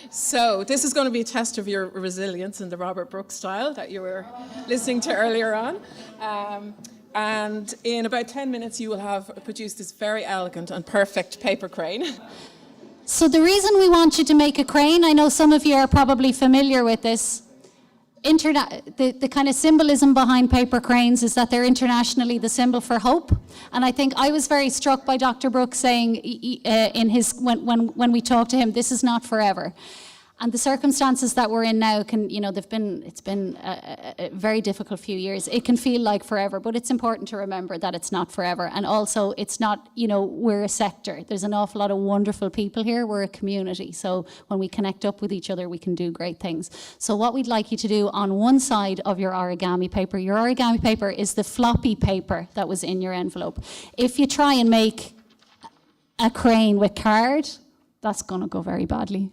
So this is going to be a test of your resilience in the Robert Brooks style that you were listening to earlier on. And in about 10 minutes, you will have produced this very elegant and perfect paper crane. So the reason we want you to make a crane, I know some of you are probably familiar with this. The kind of symbolism behind paper cranes is that they're internationally the symbol for hope. And I think I was very struck by Dr. Brooks saying in his when we talked to him, this is not forever. And the circumstances that we're in now it's been a very difficult few years. It can feel like forever, but it's important to remember that it's not forever. And also it's not, we're a sector. There's an awful lot of wonderful people here. We're a community. So when we connect up with each other, we can do great things. So what we'd like you to do on one side of your origami paper is the floppy paper that was in your envelope. If you try and make a crane with card, that's going to go very badly.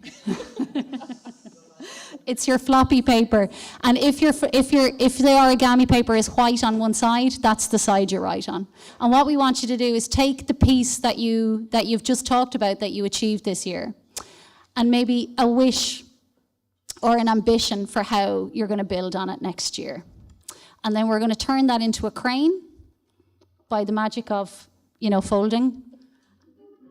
It's your floppy paper, and if the origami paper is white on one side, that's the side you write on. And what we want you to do is take the piece that you've just talked about that you achieved this year, and maybe a wish or an ambition for how you're going to build on it next year. And then we're going to turn that into a crane by the magic of folding,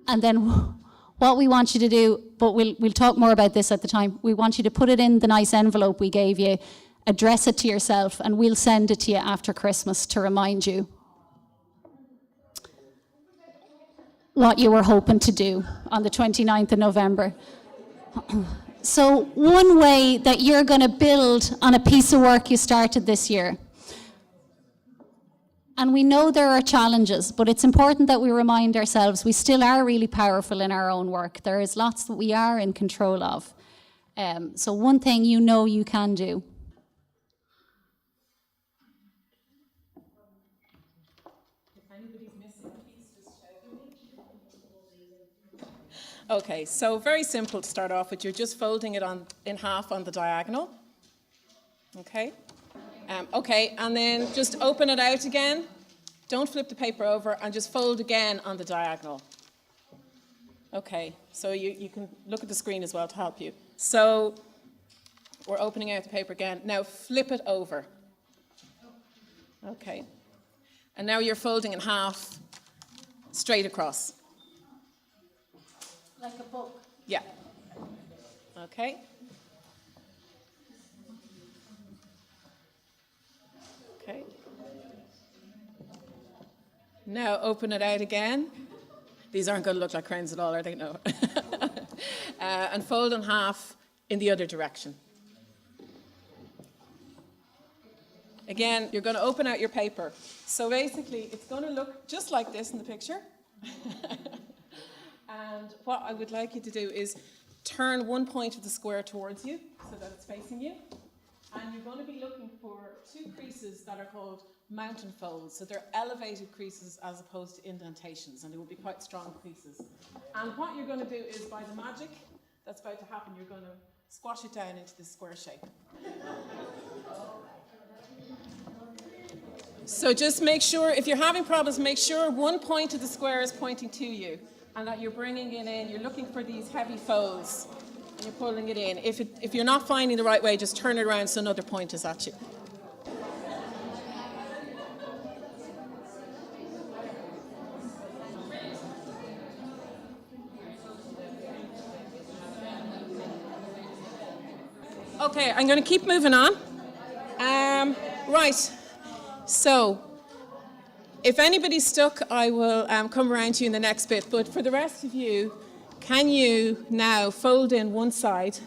and then what we want you to do, but we'll talk more about this at the time, we want you to put it in the nice envelope we gave you, address it to yourself, and we'll send it to you after Christmas to remind you what you were hoping to do on the 29th of November. So one way that you're going to build on a piece of work you started this year, and we know there are challenges, but it's important that we remind ourselves we still are really powerful in our own work. There is lots that we are in control of. So one thing you can do. If anybody's missing a piece, just shout at me. Okay, so very simple to start off with. You're just folding it in half on the diagonal. Okay. Okay, and then just open it out again. Don't flip the paper over, and just fold again on the diagonal. Okay, so you can look at the screen as well to help you. So we're opening out the paper again. Now flip it over. Okay. And now you're folding in half straight across. Like a book. Yeah. Okay. Okay. Now open it out again. These aren't going to look like cranes at all, are they? No. And fold in half in the other direction. Again, you're going to open out your paper. So basically, it's going to look just like this in the picture. And what I would like you to do is turn one point of the square towards you so that it's facing you. And you're going to be looking for two creases that are called mountain folds. So they're elevated creases as opposed to indentations, and they will be quite strong creases. And what you're going to do is, by the magic that's about to happen, you're going to squash it down into this square shape. So just make sure, if you're having problems, make sure one point of the square is pointing to you, and that you're bringing it in. You're looking for these heavy folds. You're pulling it in. If you're not finding the right way, just turn it around so another point is at you. Okay, I'm going to keep moving on. Right, so if anybody's stuck, I will come around to you in the next bit. But for the rest of you, can you now fold in one side?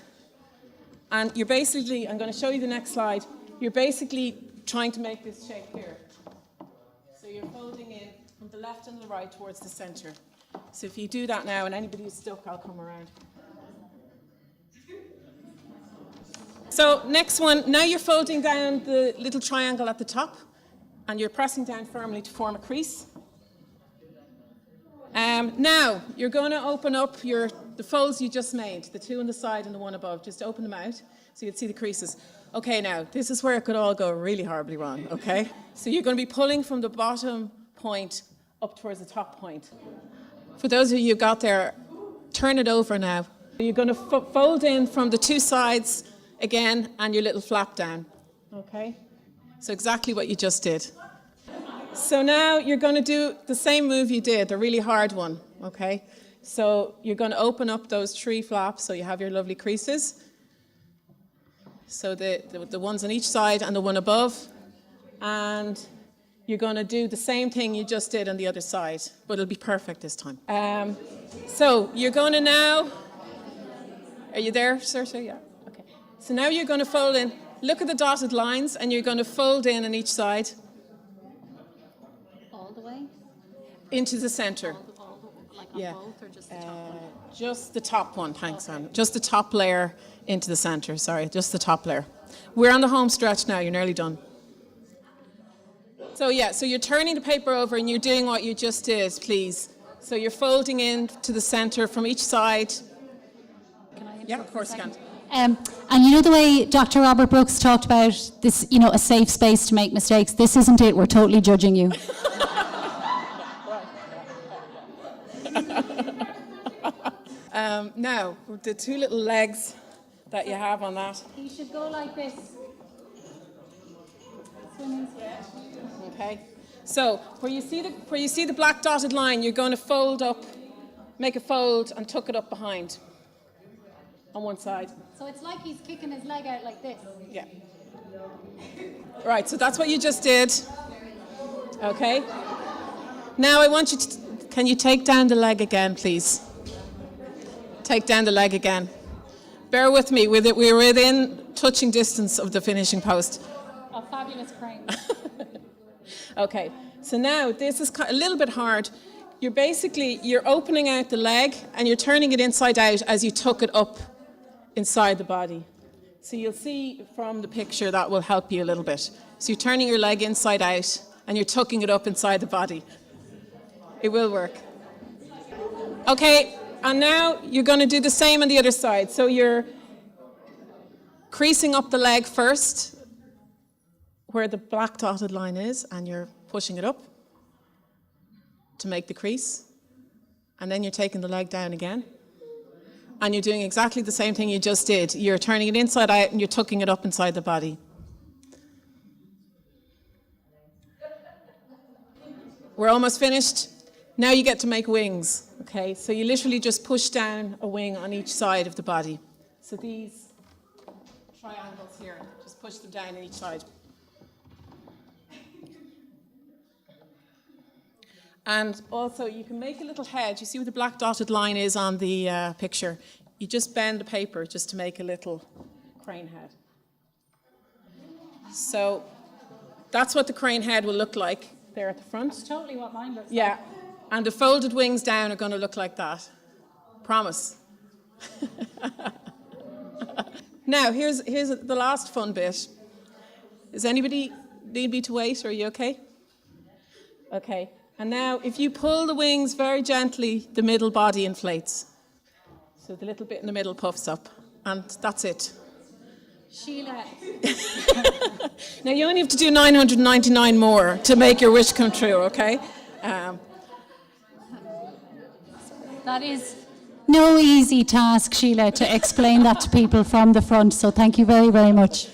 And you're basically, I'm going to show you the next slide, you're basically trying to make this shape here. So you're folding in from the left and the right towards the center. So if you do that now, and anybody who's stuck, I'll come around. So next one, now you're folding down the little triangle at the top, and you're pressing down firmly to form a crease. Now, you're going to open up the folds you just made, the two on the side and the one above. Just open them out so you can see the creases. Okay, now, this is where it could all go really horribly wrong, okay? So you're going to be pulling from the bottom point up towards the top point. For those of you who got there, turn it over now You're going to fold in from the two sides again and your little flap down. Okay? So exactly what you just did. So now you're going to do the same move you did, the really hard one. Okay? So you're going to open up those three flaps so you have your lovely creases. So the ones on each side and the one above. And you're going to do the same thing you just did on the other side, but it'll be perfect this time. So you're going to now... Are you there, sir? Yeah. Okay. So now you're going to fold in. Look at the dotted lines, and you're going to fold in on each side. All the way? Into the centre. Like on both, or just the top one? Just the top one, thanks, Anne. Just the top layer into the centre, sorry, just the top layer. We're on the home stretch now, you're nearly done. So yeah, so you're turning the paper over and you're doing what you just did, please. So you're folding in to the centre from each side. Yeah, of course you can. And you know the way Dr. Robert Brooks talked about this, a safe space to make mistakes? This isn't it. We're totally judging you. Now, the two little legs that you have on that. You should go like this. Okay. So where you see the black dotted line, you're going to fold up, make a fold, and tuck it up behind. On one side. So it's like he's kicking his leg out like this. Yeah. Right, so that's what you just did. Okay. Now I want you to, can you take down the leg again, please? Take down the leg again. Bear with me, we're within touching distance of the finishing post. A fabulous crane. Okay, so now this is a little bit hard. You're opening out the leg and you're turning it inside out as you tuck it up inside the body. So you'll see from the picture that will help you a little bit. So you're turning your leg inside out and you're tucking it up inside the body. It will work. Okay, and now you're going to do the same on the other side. So you're creasing up the leg first, where the black dotted line is, and you're pushing it up to make the crease. And then you're taking the leg down again. And you're doing exactly the same thing you just did. You're turning it inside out and you're tucking it up inside the body. We're almost finished. Now you get to make wings. Okay, so you literally just push down a wing on each side of the body. So these triangles here, just push them down on each side. And also you can make a little head. You see where the black dotted line is on the picture? You just bend the paper just to make a little crane head. So that's what the crane head will look like there at the front. That's totally what mine looks like. Yeah, and the folded wings down are going to look like that. Promise. Now, here's the last fun bit. Does anybody need me to wait, or are you okay? Okay. And now, if you pull the wings very gently, the middle body inflates. So the little bit in the middle puffs up. And that's it. Sheila. Now, you only have to do 999 more to make your wish come true, okay? That is no easy task, Sheila, to explain that to people from the front. So thank you very, very much.